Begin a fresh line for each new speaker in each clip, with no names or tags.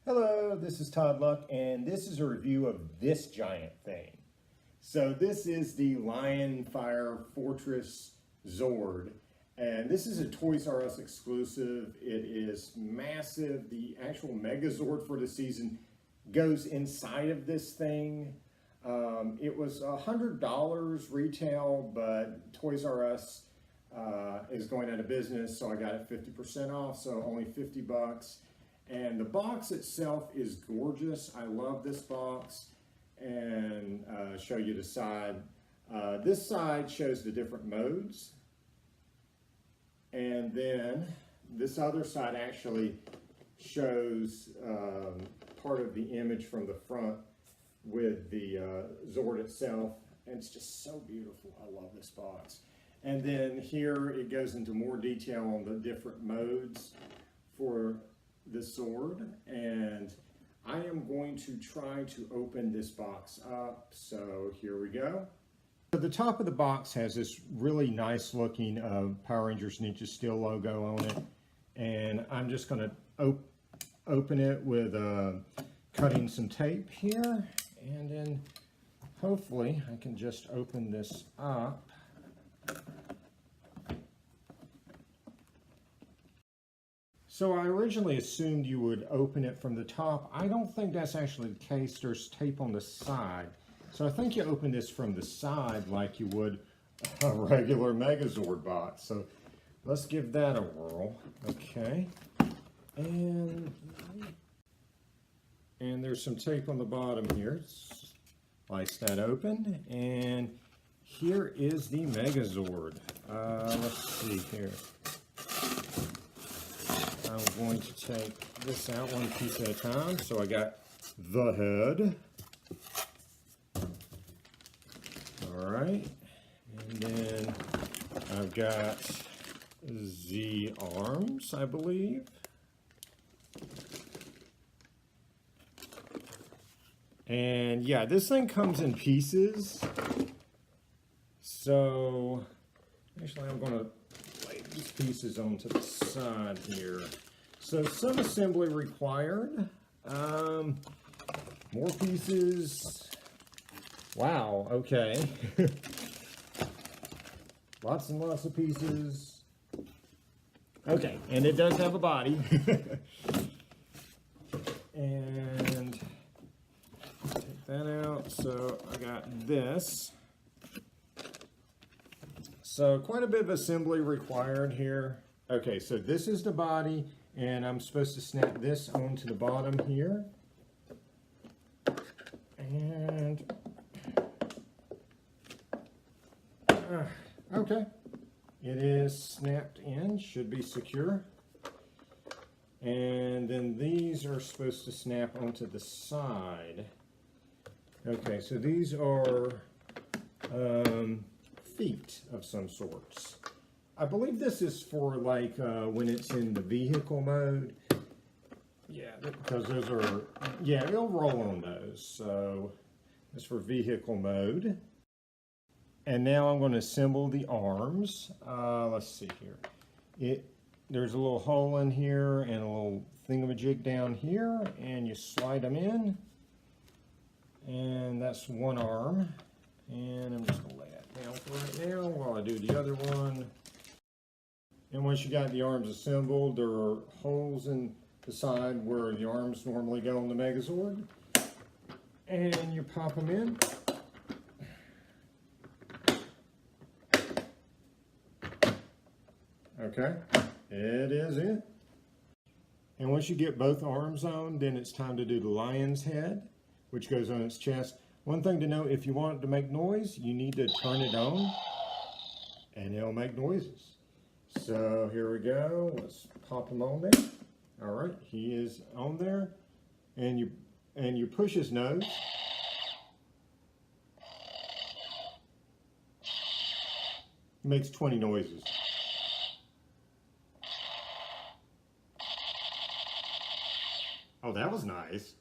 Hello, this is Todd Luck, and this is a review of this giant thing. So this is the Lion Fire Fortress Zord, and this is a Toys R Us exclusive. It is massive. The actual Megazord for the season goes inside of this thing. It was $100 retail, but Toys R Us is going out of business, so I got it 50% off, so only 50 bucks. And the box itself is gorgeous. I love this box, and show you the side. This side shows the different modes, and then this other side actually shows part of the image from the front with the Zord itself, and it's just so beautiful. I love this box. And then here it goes into more detail on the different modes for this Zord, and I am going to try to open this box up. So here we go. So the top of the box has this really nice looking Power Rangers Ninja Steel logo on it, and I'm just going to open it with cutting some tape here, and then hopefully I can just open this up. So I originally assumed you would open it from the top. I don't think that's actually the case. There's tape on the side. So I think you open this from the side like you would a regular Megazord box. So let's give that a whirl. Okay. And there's some tape on the bottom here. Slice that open. And here is the Megazord. Let's see here. I'm going to take this out one piece at a time. So I got the head. All right. And then I've got the arms, I believe. And yeah, this thing comes in pieces. So actually I'm going to lay these pieces onto the side here. So some assembly required. More pieces. Wow, okay. Lots and lots of pieces. Okay, and it does have a body. And take that out. So I got this. So quite a bit of assembly required here. Okay, so this is the body, and I'm supposed to snap this onto the bottom here. And okay, it is snapped in, should be secure. And then these are supposed to snap onto the side. Okay, so these are feet of some sorts. I believe this is for like when it's in the vehicle mode. Yeah, because those are, yeah, it'll roll on those. So it's for vehicle mode. And now I'm going to assemble the arms. Let's see here. There's a little hole in here and a little thingamajig down here, and you slide them in. And that's one arm. And I'm just going to lay that down for right now while I do the other one. And once you got the arms assembled, there are holes in the side where the arms normally go on the Megazord. And you pop them in. Okay, it is in. And once you get both arms on, then it's time to do the lion's head, which goes on its chest. One thing to note, if you want it to make noise, you need to turn it on, and it'll make noises. So here we go. Let's pop him on there. All right, he is on there, and you push his nose. He makes 20 noises. Oh, that was nice.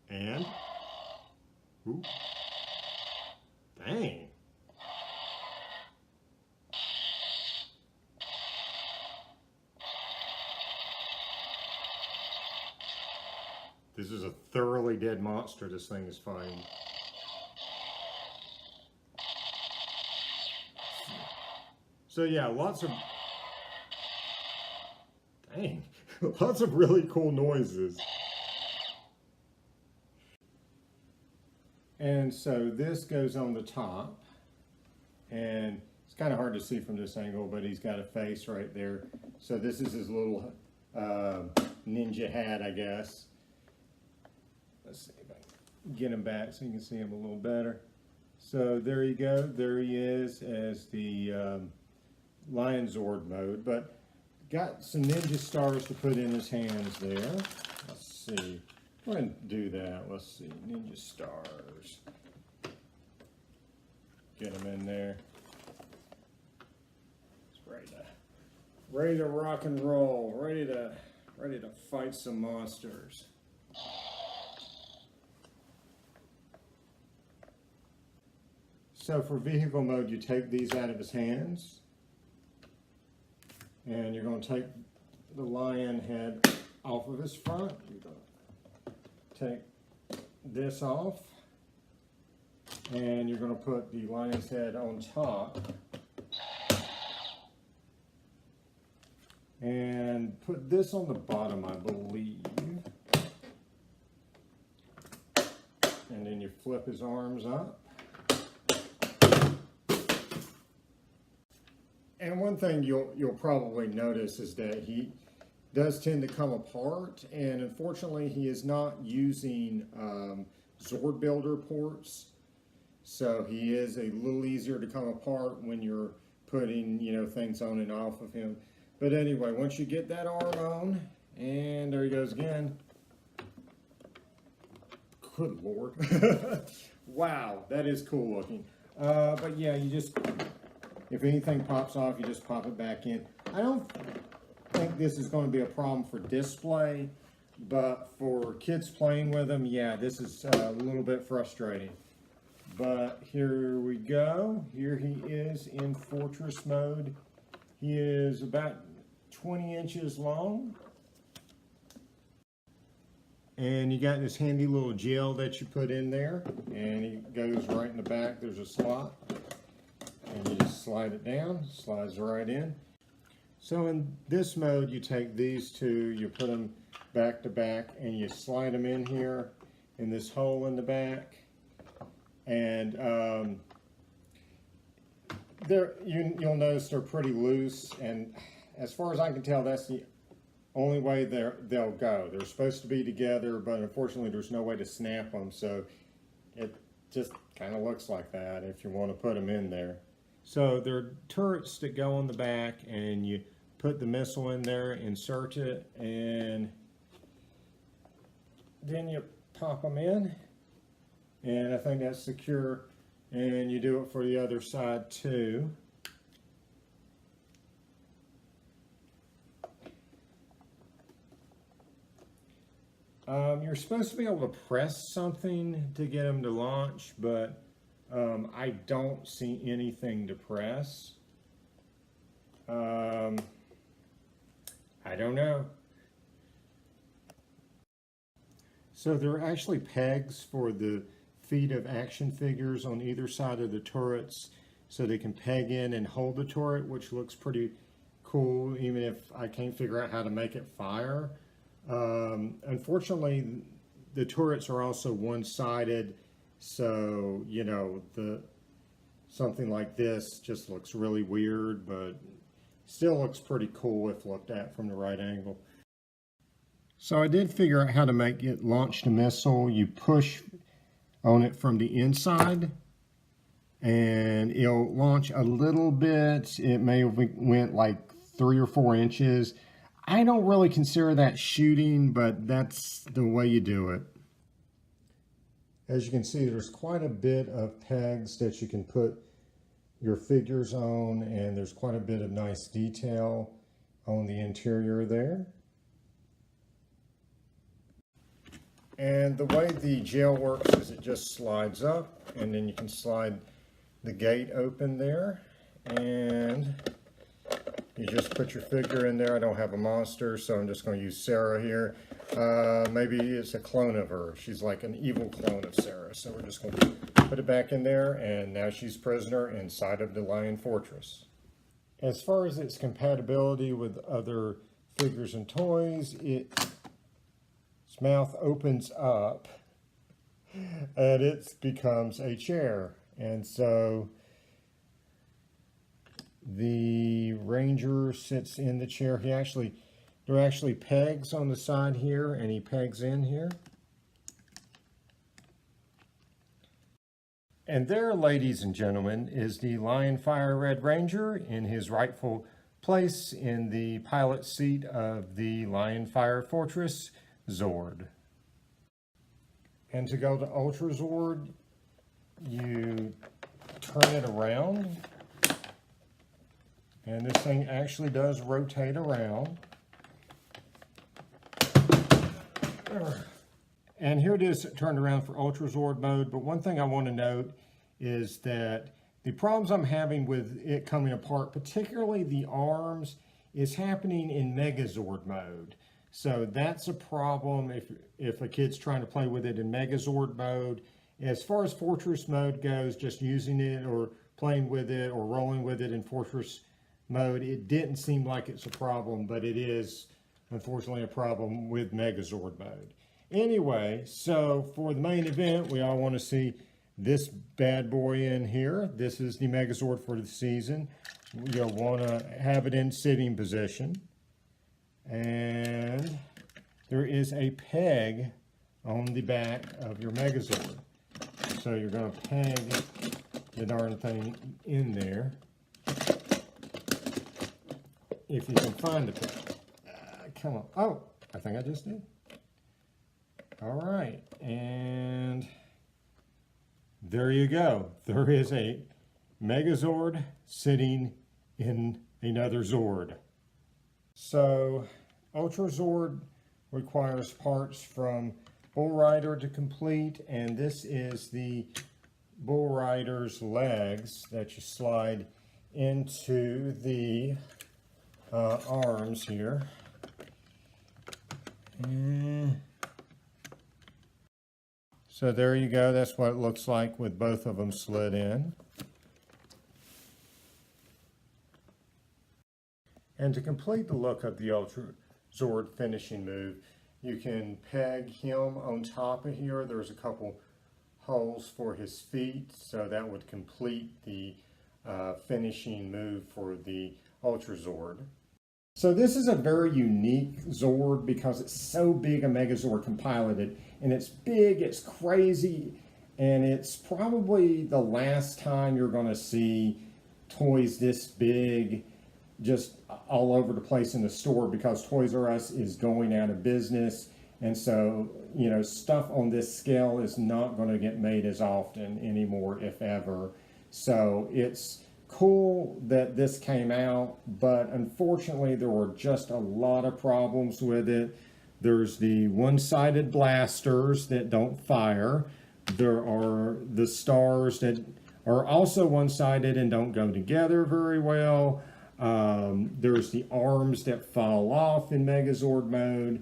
And, ooh, dang. This is a thoroughly dead monster this thing is fighting. So yeah, lots of, dang, lots of really cool noises. And so this goes on the top, and it's kind of hard to see from this angle, but he's got a face right there. So this is his little ninja hat, I guess. Let's see if I can get him back so you can see him a little better. So there you go. There he is as the Zord mode, but got some ninja stars to put in his hands there. Let's see. Go ahead and do that. Let's see. Ninja stars. Get them in there. It's ready to rock and roll. Ready to fight some monsters. So for vehicle mode, you take these out of his hands, and you're going to take the lion head off of his front. You're going to take this off, and you're going to put the lion's head on top, and put this on the bottom, I believe. And then you flip his arms up. And one thing you'll probably notice is that he does tend to come apart, and unfortunately he is not using Zord builder ports, so he is a little easier to come apart when you're putting things on and off of him. But anyway, once you get that arm on, and there he goes again. Good Lord. Wow, that is cool looking. But yeah, you just, if anything pops off, you just pop it back in. I don't think this is going to be a problem for display, but for kids playing with them, yeah, this is a little bit frustrating. But here we go. Here he is in Fortress mode. He is about 20 inches long. And you got this handy little gel that you put in there, and he goes right in the back. There's a slot, and you just slide it down, slides right in. So in this mode, you take these two, you put them back to back, and you slide them in here in this hole in the back. And you'll notice they're pretty loose, and as far as I can tell, that's the only way they'll go. They're supposed to be together, but unfortunately there's no way to snap them, so it just kind of looks like that if you want to put them in there. So there are turrets that go on the back, and you put the missile in there, insert it, and then you pop them in, and I think that's secure. And you do it for the other side too. You're supposed to be able to press something to get them to launch, but I don't see anything to press. I don't know. So there are actually pegs for the feet of action figures on either side of the turrets, so they can peg in and hold the turret, which looks pretty cool, even if I can't figure out how to make it fire. Unfortunately, the turrets are also one-sided, so something like this just looks really weird, but still looks pretty cool if looked at from the right angle. So I did figure out how to make it launch the missile. You push on it from the inside, and it'll launch a little bit. It may have went like 3 or 4 inches. I don't really consider that shooting, but that's the way you do it. As you can see, there's quite a bit of pegs that you can put your figures on, and there's quite a bit of nice detail on the interior there. And the way the gel works is it just slides up, and then you can slide the gate open there, and You just put your figure in there. I don't have a monster, so I'm just going to use Sarah here. Maybe it's a clone of her. She's like an evil clone of Sarah. So we're just going to put it back in there, and now she's prisoner inside of the Lion Fortress. As far as its compatibility with other figures and toys, its mouth opens up and it becomes a chair. And so the Ranger sits in the chair. There are actually pegs on the side here, and he pegs in here. And there, ladies and gentlemen, is the Lion Fire Red Ranger in his rightful place in the pilot seat of the Lion Fire Fortress Zord. And to go to Ultralord, you turn it around, and this thing actually does rotate around. And here it is turned around for Ultralord mode, but one thing I want to note is that the problems I'm having with it coming apart, particularly the arms, is happening in Megazord mode. So that's a problem if a kid's trying to play with it in Megazord mode. As far as Fortress mode goes, just using it or playing with it or rolling with it in Fortress mode, it didn't seem like it's a problem, but it is unfortunately a problem with Megazord mode. Anyway, so for the main event, we all want to see this bad boy in here. This is the Megazord for the season. You'll want to have it in sitting position. And there is a peg on the back of your Megazord. So you're going to peg the darn thing in there. If you can find the peg. Come on. Oh, I think I just did. All right, and there you go. There is a Megazord sitting in another Zord. So Ultralord requires parts from Bull Rider to complete, and this is the Bull Rider's legs that you slide into the arms here. And so there you go. That's what it looks like with both of them slid in. And to complete the look of the Ultralord finishing move, you can peg him on top of here. There's a couple holes for his feet, so that would complete the finishing move for the Ultralord. So this is a very unique Zord because it's so big a Megazord can pilot it. And it's big, it's crazy, and it's probably the last time you're going to see toys this big just all over the place in the store, because Toys R Us is going out of business. And so, you know, stuff on this scale is not going to get made as often anymore, if ever. So it's cool that this came out, but unfortunately there were just a lot of problems with it. There's the one-sided blasters that don't fire. There are the stars that are also one-sided and don't go together very well. There's the arms that fall off in Megazord mode.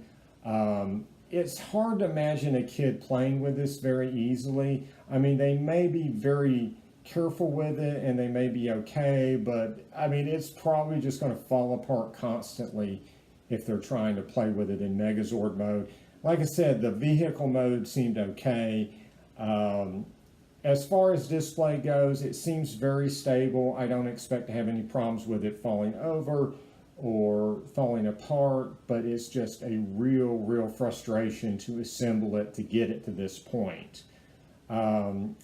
It's hard to imagine a kid playing with this very easily. I mean, they may be very careful with it and they may be okay, but I mean, it's probably just going to fall apart constantly if they're trying to play with it in Megazord mode. Like I said, the vehicle mode seemed okay. As far as display goes, it seems very stable. I don't expect to have any problems with it falling over or falling apart, but it's just a real frustration to assemble it to get it to this point.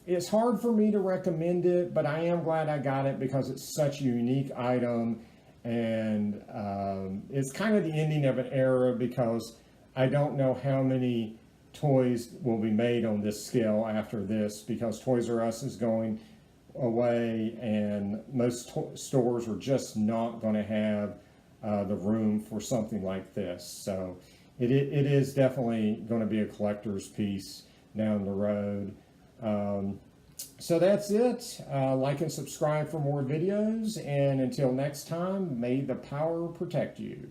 It's hard for me to recommend it, but I am glad I got it because it's such a unique item. And it's kind of the ending of an era, because I don't know how many toys will be made on this scale after this, because Toys R Us is going away and most stores are just not going to have the room for something like this. So it is definitely going to be a collector's piece down the road. So that's it. Like and subscribe for more videos. And until next time, may the power protect you.